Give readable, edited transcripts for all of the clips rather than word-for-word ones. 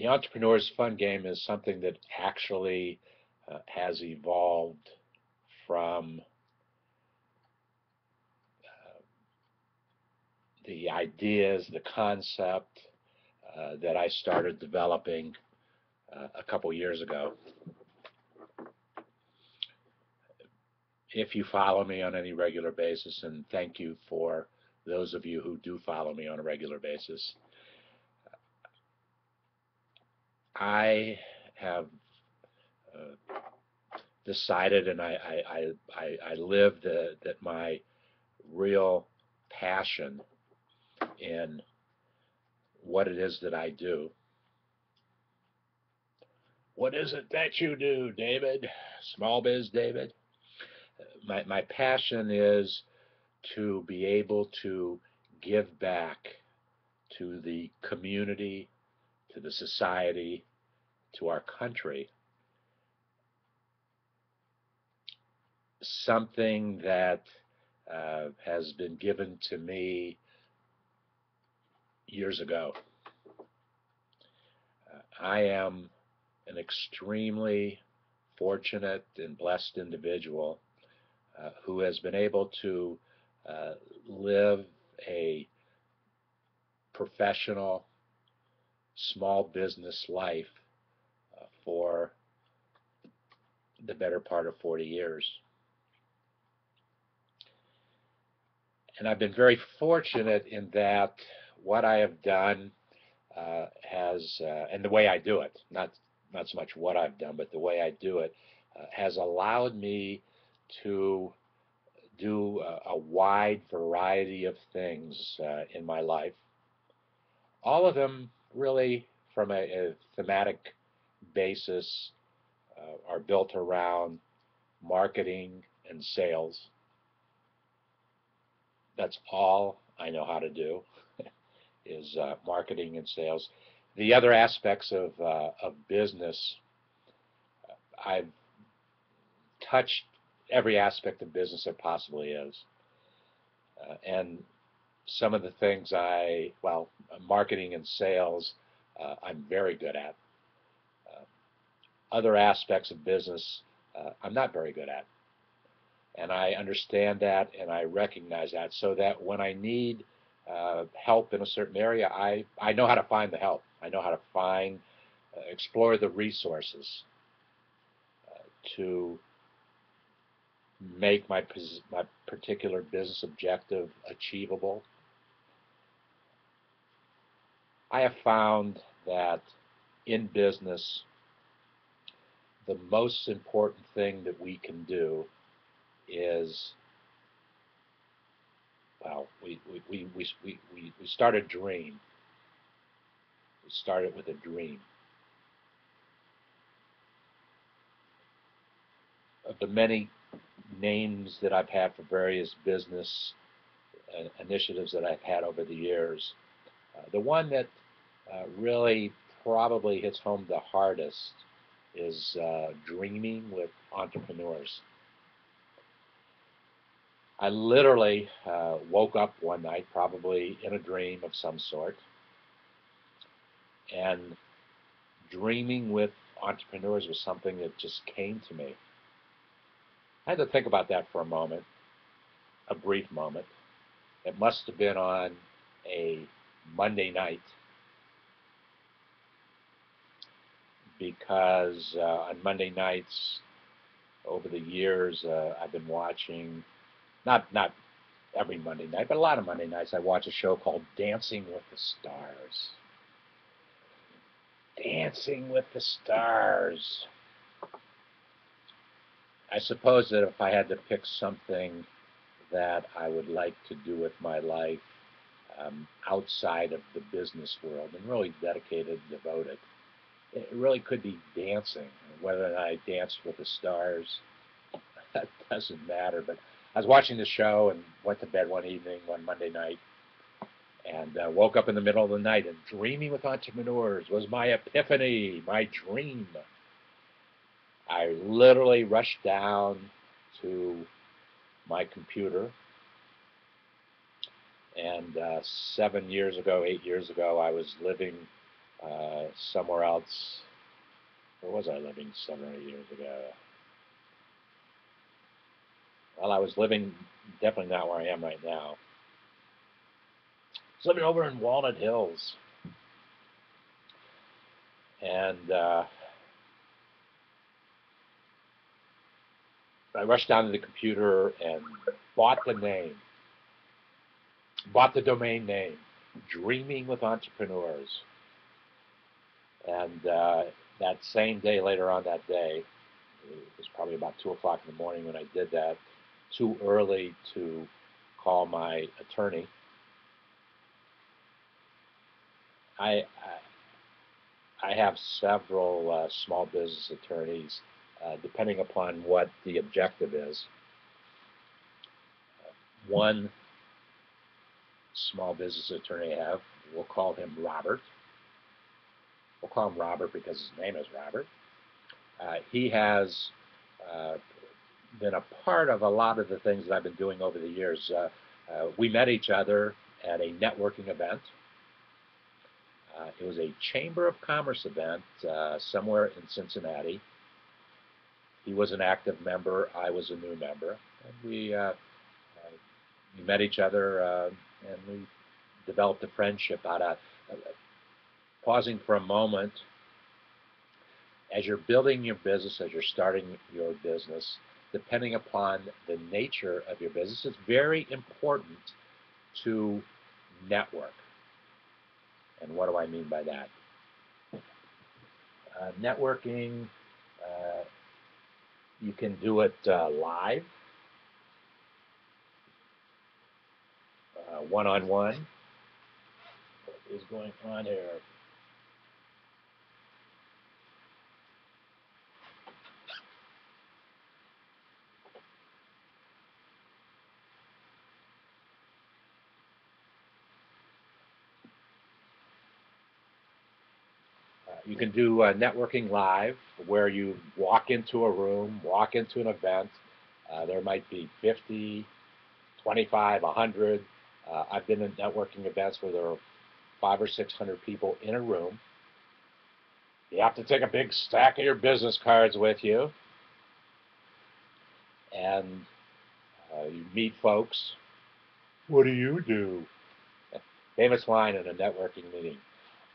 The Entrepreneur's Fun Game is something that actually has evolved from the ideas, the concept that I started developing a couple years ago. If you follow me on any regular basis, and thank you for those of you who do follow me on a regular basis, I have decided, and I live that my real passion in what it is that I do. What is it that you do, David? Small Biz David? My passion is to be able to give back to the community, to the society, to our country, something that has been given to me years ago. I am an extremely fortunate and blessed individual who has been able to live a professional small business life for the better part of 40 years. And I've been very fortunate in that what I have done and the way I do it, not so much what I've done, but the way I do it, has allowed me to do a wide variety of things in my life. All of them really from a thematic basis are built around marketing and sales. That's all I know how to do is marketing and sales. The other aspects of business, I've touched every aspect of business there possibly is. And some of the things marketing and sales, I'm very good at. Other aspects of business, I'm not very good at. And I understand that and I recognize that so that when I need help in a certain area, I know how to find the help. I know how to explore the resources to make my particular business objective achievable. I have found that in business, the most important thing that we can do is, we start a dream. We start it with a dream. Of the many names that I've had for various business initiatives that I've had over the years, the one that really probably hits home the hardest is dreaming with entrepreneurs. I literally woke up one night, probably in a dream of some sort, and dreaming with entrepreneurs was something that just came to me. I had to think about that for a moment, a brief moment. It must have been on a Monday night because on Monday nights over the years I've been watching, not every Monday night, but a lot of Monday nights I watch a show called Dancing with the Stars. Dancing with the Stars. I suppose that if I had to pick something that I would like to do with my life outside of the business world and really dedicated, devoted, it really could be dancing. Whether or not I danced with the stars, that doesn't matter. But I was watching the show and went to bed one evening, one Monday night, and woke up in the middle of the night, and dreaming with entrepreneurs was my epiphany, my dream. I literally rushed down to my computer, and 7 years ago, 8 years ago, I was living somewhere else. Where was I living 7 or 8 years ago? Well, I was living definitely not where I am right now. I was living over in Walnut Hills, and I rushed down to the computer and bought the name, bought the domain name, Dreaming with Entrepreneurs. And that same day, later on that day, it was probably about 2 o'clock in the morning when I did that, too early to call my attorney. I, I have several small business attorneys, depending upon what the objective is. One small business attorney I have, we'll call him Robert. We'll call him Robert because his name is Robert. He has been a part of a lot of the things that I've been doing over the years. We met each other at a networking event. It was a Chamber of Commerce event somewhere in Cincinnati. He was an active member. I was a new member. And we met each other and we developed a friendship out of pausing for a moment. As you're building your business, as you're starting your business, depending upon the nature of your business, it's very important to network. And what do I mean by that? Networking, you can do it live, one-on-one. What is going on here? You can do networking live, where you walk into a room, walk into an event. There might be 50, 25, 100. I've been in networking events where there are 500 or 600 people in a room. You have to take a big stack of your business cards with you, and you meet folks. What do you do? Famous line in a networking meeting.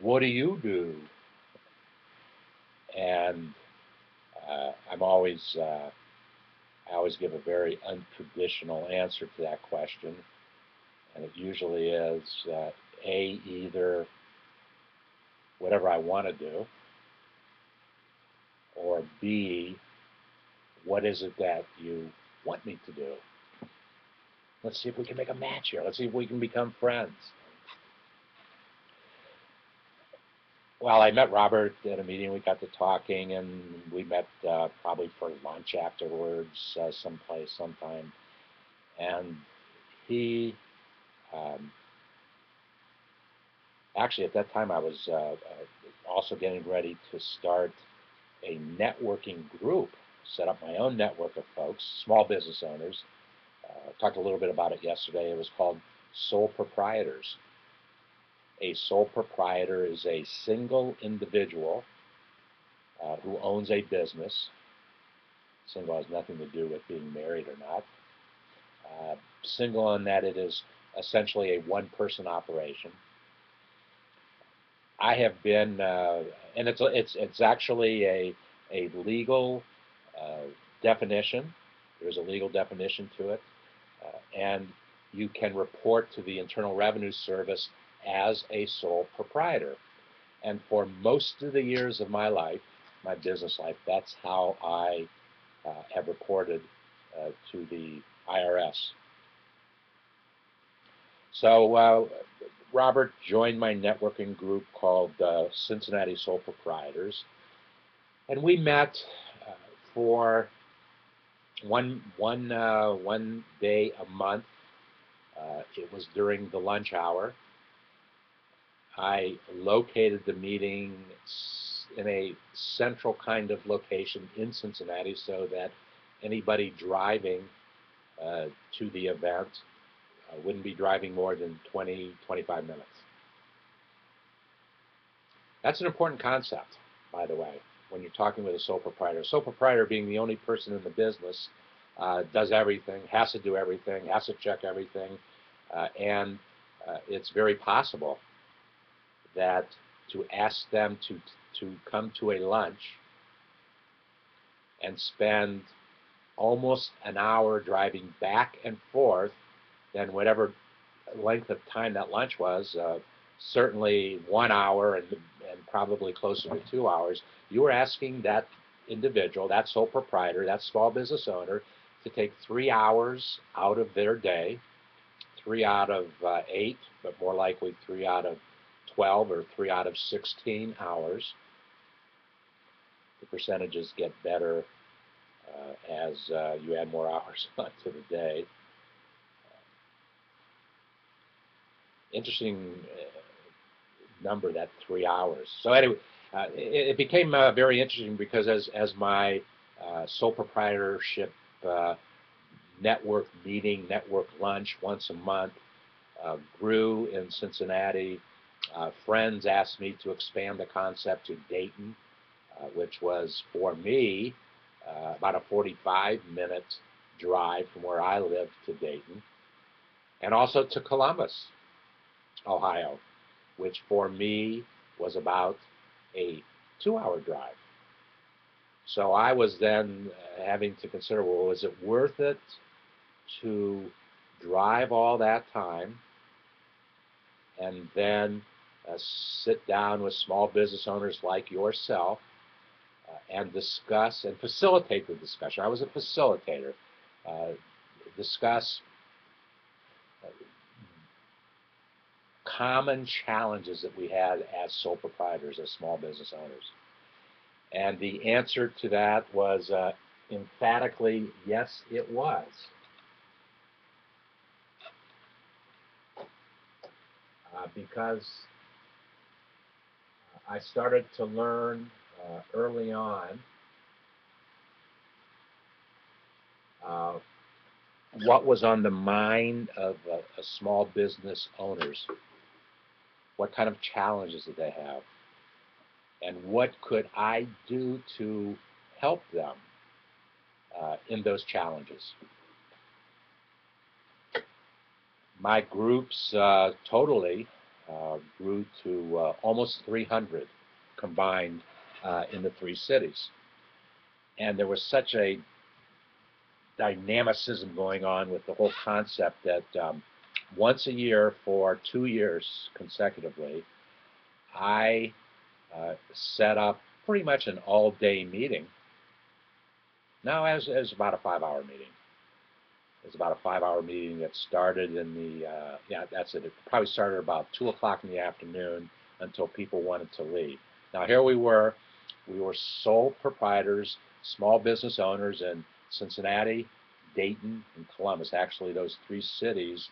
What do you do? And I always give a very untraditional answer to that question, and it usually is either whatever I want to do, or B, what is it that you want me to do? Let's see if we can make a match here. Let's see if we can become friends. Well, I met Robert at a meeting. We got to talking, and we met probably for lunch afterwards, sometime. And he, actually, at that time, I was also getting ready to start a networking group, set up my own network of folks, small business owners. Talked a little bit about it yesterday. It was called Sole Proprietors. A sole proprietor is a single individual who owns a business. Single has nothing to do with being married or not. Single in that it is essentially a one-person operation. I have been, and it's actually a legal definition. There's a legal definition to it, and you can report to the Internal Revenue Service as a sole proprietor. And for most of the years of my life, my business life, that's how I have reported to the IRS. So Robert joined my networking group called Cincinnati Sole Proprietors, and we met for one day a month. It was during the lunch hour. I located the meeting in a central kind of location in Cincinnati so that anybody driving to the event wouldn't be driving more than 20, 25 minutes. That's an important concept, by the way, when you're talking with a sole proprietor. Sole proprietor being the only person in the business, does everything, has to do everything, has to check everything, and it's very possible that to ask them to come to a lunch and spend almost an hour driving back and forth, then whatever length of time that lunch was, certainly 1 hour and probably closer to 2 hours, you were asking that individual, that sole proprietor, that small business owner, to take 3 hours out of their day, 3 out of 8, but more likely 3 out of 12 or 3 out of 16 hours. The percentages get better as you add more hours onto the day. Interesting number, that 3 hours. So anyway, it became very interesting because as my sole proprietorship network meeting, network lunch once a month grew in Cincinnati, friends asked me to expand the concept to Dayton, which was for me about a 45-minute drive from where I lived to Dayton, and also to Columbus, Ohio, which for me was about a 2-hour drive. So I was then having to consider, well, is it worth it to drive all that time and then sit down with small business owners like yourself and discuss and facilitate the discussion? I was a facilitator. Discuss common challenges that we had as sole proprietors, as small business owners. And the answer to that was emphatically, yes, it was. Because I started to learn early on what was on the mind of a small business owners, what kind of challenges did they have, and what could I do to help them in those challenges. My groups totally grew to almost 300 combined in the 3 cities. And there was such a dynamicism going on with the whole concept that once a year for 2 years consecutively, I set up pretty much an all-day meeting. Now, as about a 5-hour meeting. It's about a 5-hour meeting that started in the, that's it. It probably started about 2 o'clock in the afternoon until people wanted to leave. Now, here we were sole proprietors, small business owners in Cincinnati, Dayton, and Columbus. Actually, those 3 cities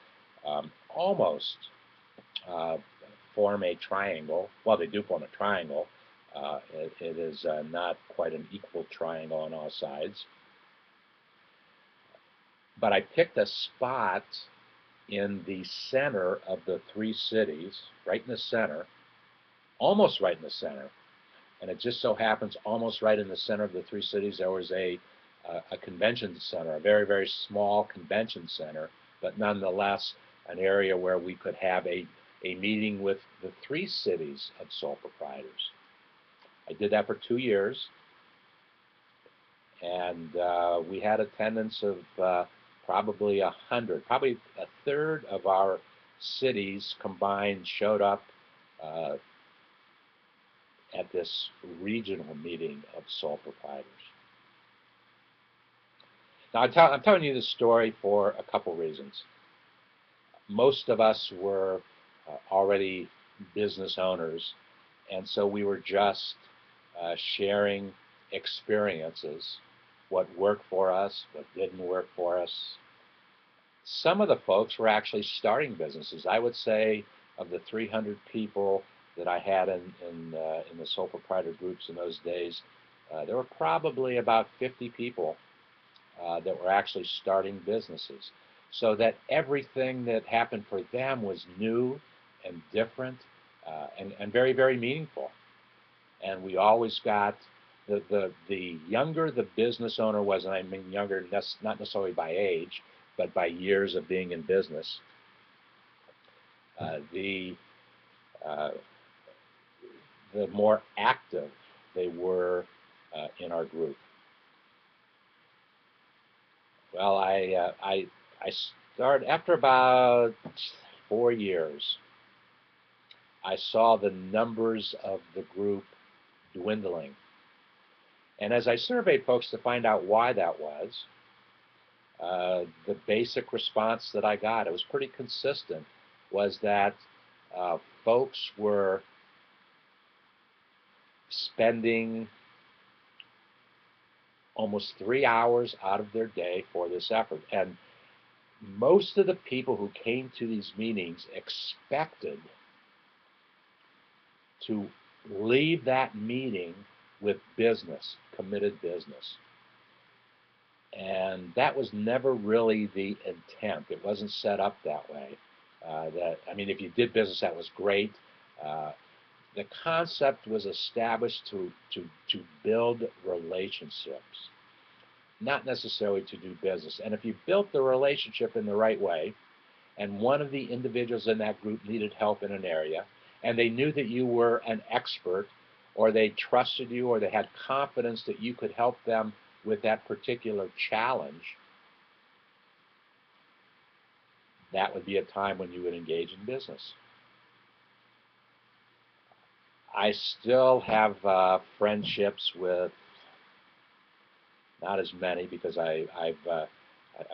almost form a triangle. Well, they do form a triangle. It is not quite an equal triangle on all sides. But I picked a spot in the center of the 3 cities, right in the center, almost right in the center. And it just so happens almost right in the center of the 3 cities there was a convention center, a very, very small convention center, but nonetheless an area where we could have a meeting with the 3 cities of sole proprietors. I did that for 2 years, and we had attendance of probably 100, probably a third of our cities combined showed up at this regional meeting of sole proprietors. Now, I'm telling you this story for a couple reasons. Most of us were already business owners, and so we were just sharing experiences, what worked for us, what didn't work for us. Some of the folks were actually starting businesses. I would say of the 300 people that I had in the sole proprietor groups in those days, there were probably about 50 people that were actually starting businesses. So that everything that happened for them was new and different and very, very meaningful. and we always got the younger the business owner was, and I mean younger not necessarily by age, but by years of being in business, uh, the uh, the more active they were in our group. Well, I started after about 4 years. I saw the numbers of the group dwindling, and as I surveyed folks to find out why that was, the basic response that I got, it was pretty consistent, was that folks were spending almost 3 hours out of their day for this effort. And most of the people who came to these meetings expected to leave that meeting with business, committed business. And that was never really the intent. It wasn't set up that way. I mean, if you did business, that was great. Uh, the concept was established to build relationships, not necessarily to do business. And if you built the relationship in the right way, and one of the individuals in that group needed help in an area, and they knew that you were an expert, or they trusted you, or they had confidence that you could help them with that particular challenge, that would be a time when you would engage in business. I still have friendships with, not as many because I've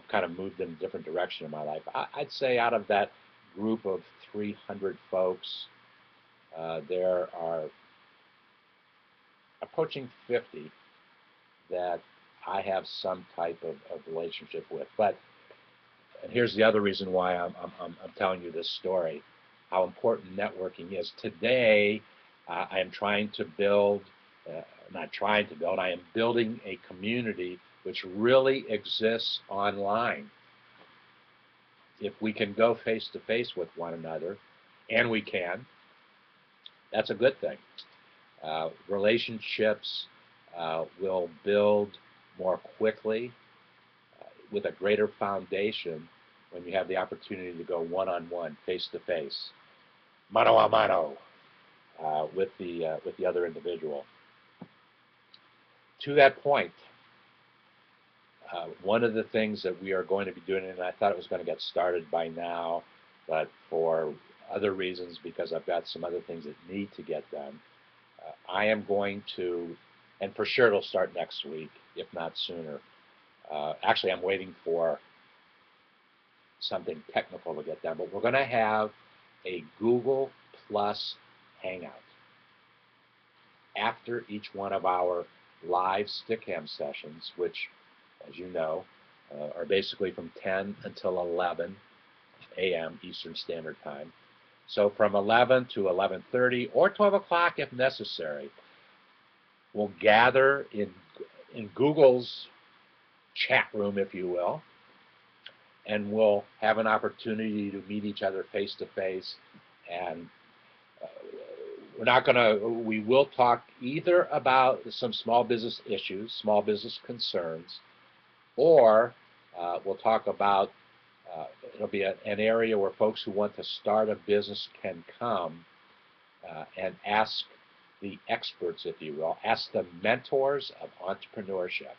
kind of moved in a different direction in my life. I'd say out of that group of 300 folks, there are approaching 50 that I have some type of relationship with. But and here's the other reason why I'm telling you this story, how important networking is. Today, I am trying to build, not trying to build, I am building a community which really exists online. If we can go face to face with one another, and we can, that's a good thing. Relationships will build more quickly with a greater foundation when you have the opportunity to go one-on-one, face-to-face, mano a mano, with the other individual. To that point, one of the things that we are going to be doing, and I thought it was going to get started by now, but for other reasons, because I've got some other things that need to get done, I am going to, and for sure it'll start next week, if not sooner. Actually, I'm waiting for something technical to get done, but we're going to have a Google Plus Hangout after each one of our live Stickam sessions, which, as you know, are basically from 10 until 11 a.m. Eastern Standard Time. So from 11 to 11:30 or 12 o'clock if necessary, we'll gather in Google's chat room, if you will, and we'll have an opportunity to meet each other face to face. And we will talk either about some small business issues, small business concerns, or we'll talk about, it'll be an area where folks who want to start a business can come and ask the experts, if you will, ask the mentors of entrepreneurship.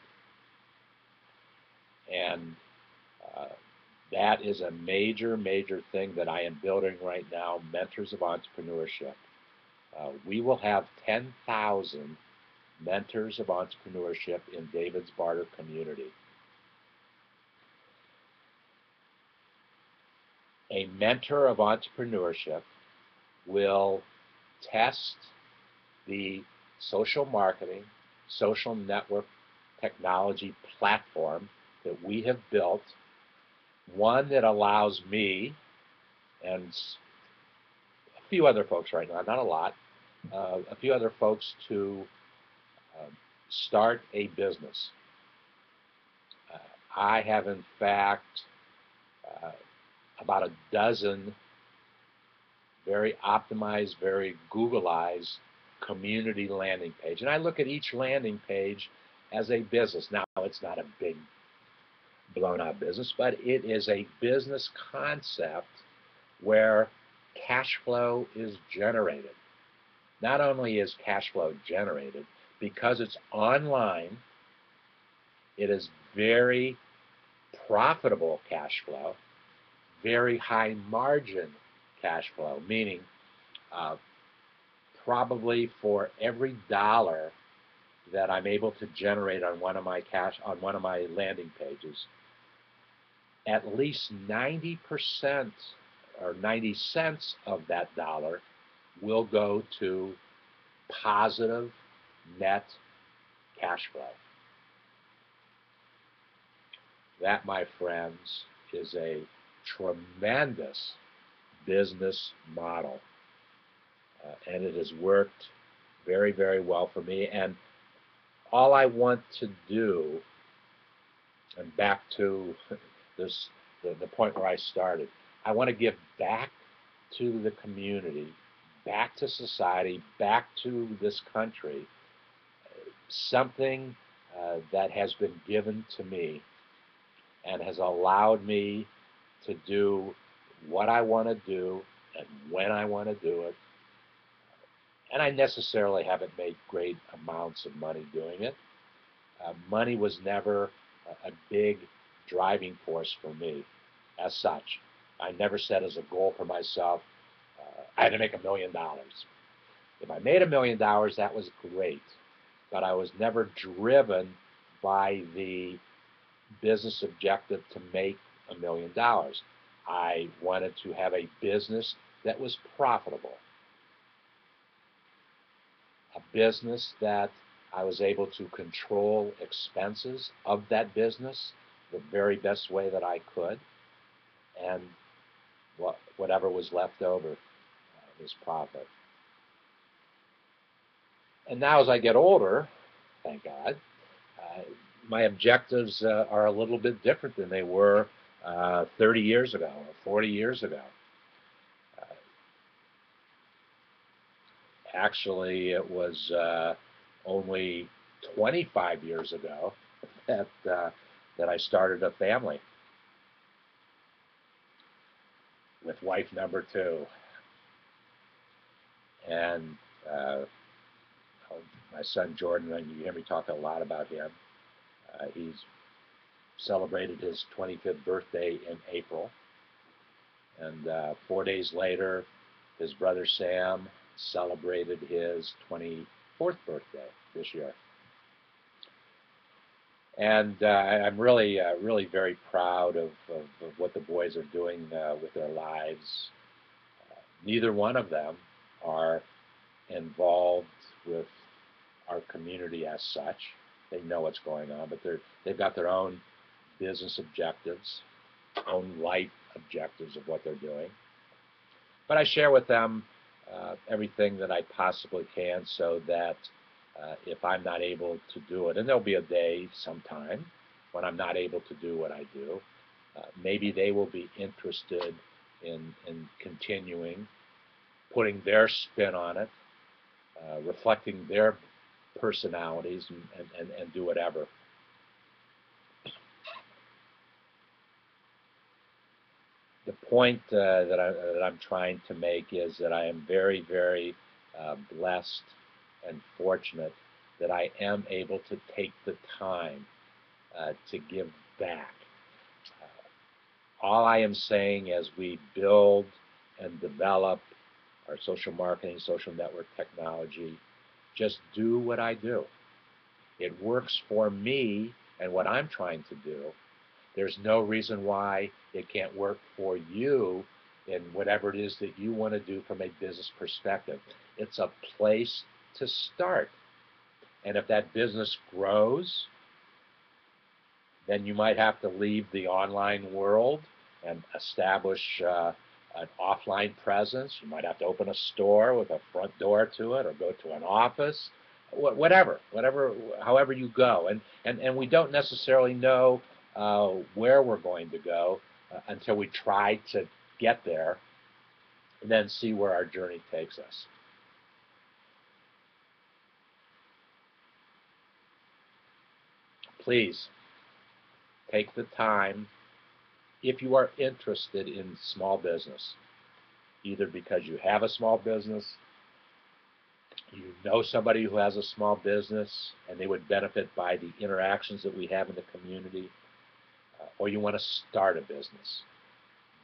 And that is a major, major thing that I am building right now, Mentors of Entrepreneurship. We will have 10,000 mentors of entrepreneurship in David's Barter community. A mentor of entrepreneurship will test the social marketing, social network technology platform that we have built, one that allows me and a few other folks right now, not a lot, a few other folks to start a business. I have, in fact, about a dozen very optimized, very Googleized community landing page. And I look at each landing page as a business. Now, it's not a big blown out business, but it is a business concept where cash flow is generated. Not only is cash flow generated, because it's online, it is very profitable cash flow, very high margin cash flow, meaning uh, probably for every dollar that I'm able to generate on one of my landing pages, at least 90% or 90 cents of that dollar will go to positive net cash flow. That, my friends, is a tremendous business model. And it has worked very, very well for me. And all I want to do, and back to the point where I started, I want to give back to the community, back to society, back to this country, something that has been given to me and has allowed me to do what I want to do and when I want to do it. And I necessarily haven't made great amounts of money doing it. Money was never a big driving force for me as such. I never set as a goal for myself, I had to make $1 million. If I made $1 million, that was great. But I was never driven by the business objective to make $1 million. I wanted to have a business that was profitable, a business that I was able to control expenses of that business the very best way that I could, and whatever was left over was profit. And now as I get older, thank God, my objectives are a little bit different than they were 30 years ago or 40 years ago. Actually, it was only 25 years ago that I started a family with wife number 2. And my son Jordan, and you hear me talk a lot about him, he's celebrated his 25th birthday in April. And 4 days later, his brother Sam celebrated his 24th birthday this year. And I'm really, really very proud of what the boys are doing with their lives. Neither one of them are involved with our community as such. They know what's going on, but they've got their own business objectives, own life objectives of what they're doing. But I share with them everything that I possibly can, so that if I'm not able to do it, and there'll be a day sometime when I'm not able to do what I do, maybe they will be interested in continuing, putting their spin on it, reflecting their personalities, and do whatever. The point that I'm trying to make is that I am very, very blessed and fortunate that I am able to take the time to give back. All I am saying, as we build and develop our social marketing, social network technology, just do what I do. It works for me and what I'm trying to do. There's no reason why it can't work for you in whatever it is that you want to do from a business perspective. It's a place to start. And if that business grows, then you might have to leave the online world and establish an offline presence. You might have to open a store with a front door to it, or go to an office, whatever, however you go. And we don't necessarily know where we're going to go until we try to get there, and then see where our journey takes us. please take the time, if you are interested in small business, either because you have a small business, you know somebody who has a small business and they would benefit by the interactions that we have in the community, or you want to start a business.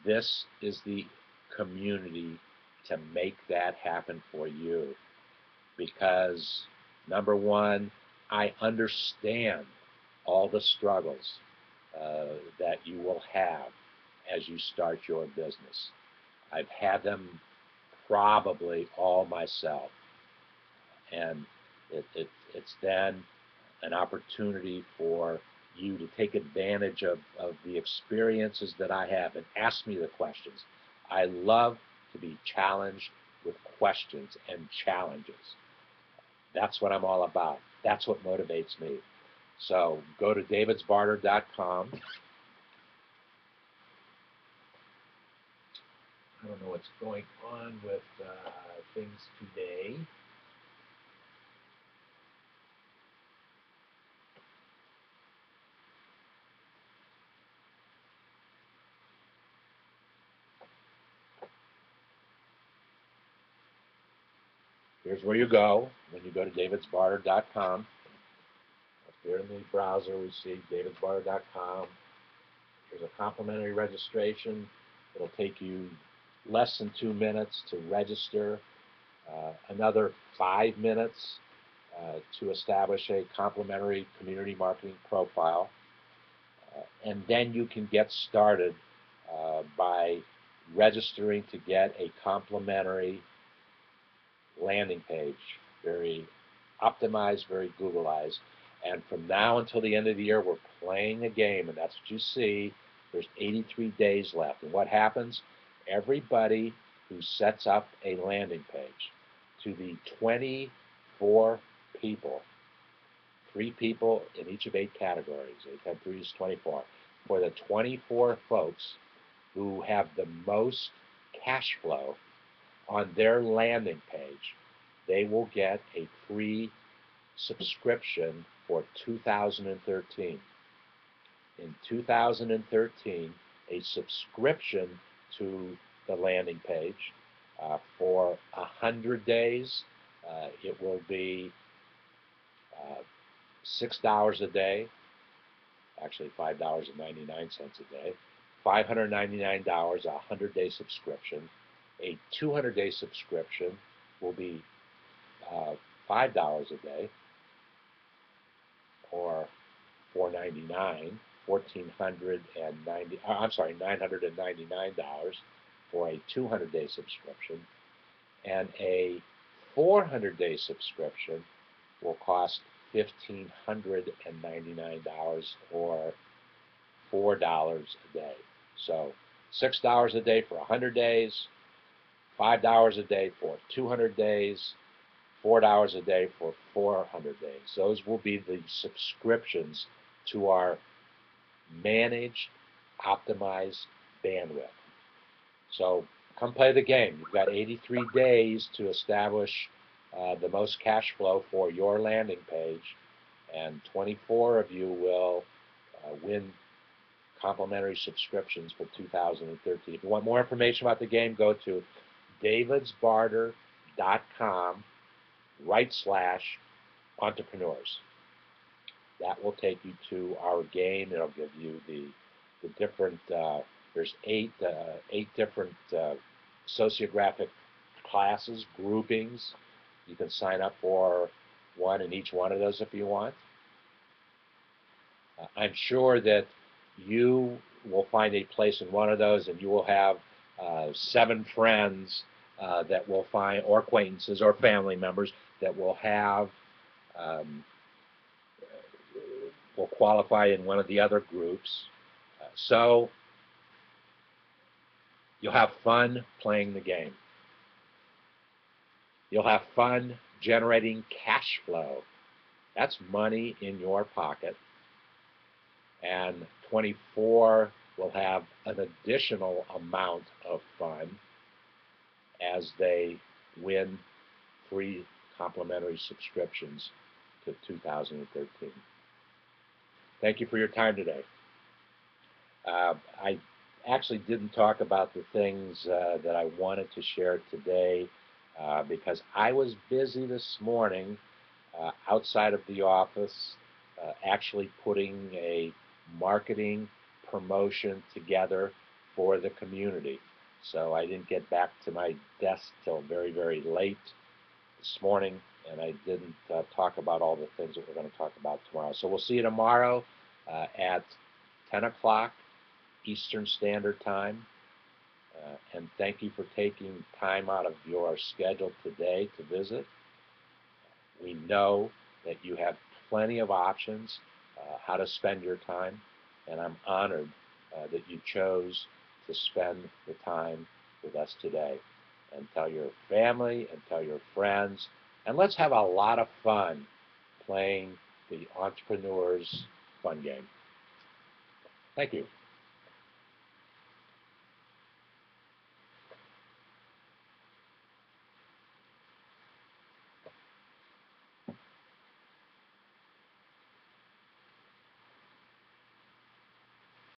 This is the community to make that happen for you, because number one, I understand all the struggles that you will have as you start your business. I've had them probably all myself, and it's then an opportunity for you to take advantage of the experiences that I have and ask me the questions. I love to be challenged with questions and challenges. That's what I'm all about. That's what motivates me. So go to davidsbarter.com. I don't know what's going on with things today. Here's where you go when you go to davidsbarter.com. Up here in the browser, we see davidsbarter.com. There's a complimentary registration. It'll take you less than 2 minutes to register, another 5 minutes to establish a complimentary community marketing profile, and then you can get started by registering to get a complimentary landing page, very optimized, very Googleized. And from now until the end of the year, we're playing a game, and that's what you see. There's 83 days left. And what happens? Everybody who sets up a landing page, to the 24 people, 3 people in each of 8 categories, 8 times 3 is 24, for the 24 folks who have the most cash flow on their landing page, they will get a free subscription for 2013. In 2013, a subscription to the landing page for 100 days, it will be $6 a day, actually $5.99 a day, $599, a 100-day subscription. A 200-day subscription will be $5 a day, or $499, $999 for a 200-day subscription, and a 400-day subscription will cost $1,599, or $4 a day. So $6 a day for 100 days, $5 a day for 200 days, $4 a day for 400 days. Those will be the subscriptions to our managed, optimized bandwidth. So come play the game. You've got 83 days to establish the most cash flow for your landing page, and 24 of you will win complimentary subscriptions for 2013. If you want more information about the game, go to davidsbarter.com/entrepreneurs. That will take you to our game. It'll give you the different, there's eight different sociographic classes, groupings. You can sign up for one in each one of those if you want. I'm sure that you will find a place in one of those, and you will have 7 friends that will find, or acquaintances or family members that will have, will qualify in one of the other groups. So you'll have fun playing the game. You'll have fun generating cash flow. That's money in your pocket. And 24 will have an additional amount of fun as they win free complimentary subscriptions to 2013. Thank you for your time today. I actually didn't talk about the things that I wanted to share today because I was busy this morning outside of the office actually putting a marketing promotion together for the community. So I didn't get back to my desk till very, very late this morning, and I didn't talk about all the things that we're going to talk about tomorrow. So we'll see you tomorrow at 10 o'clock Eastern Standard Time. And thank you for taking time out of your schedule today to visit. We know that you have plenty of options how to spend your time, and I'm honored that you chose to spend the time with us today. And tell your family and tell your friends, and let's have a lot of fun playing the Entrepreneur's Fun Game. Thank you.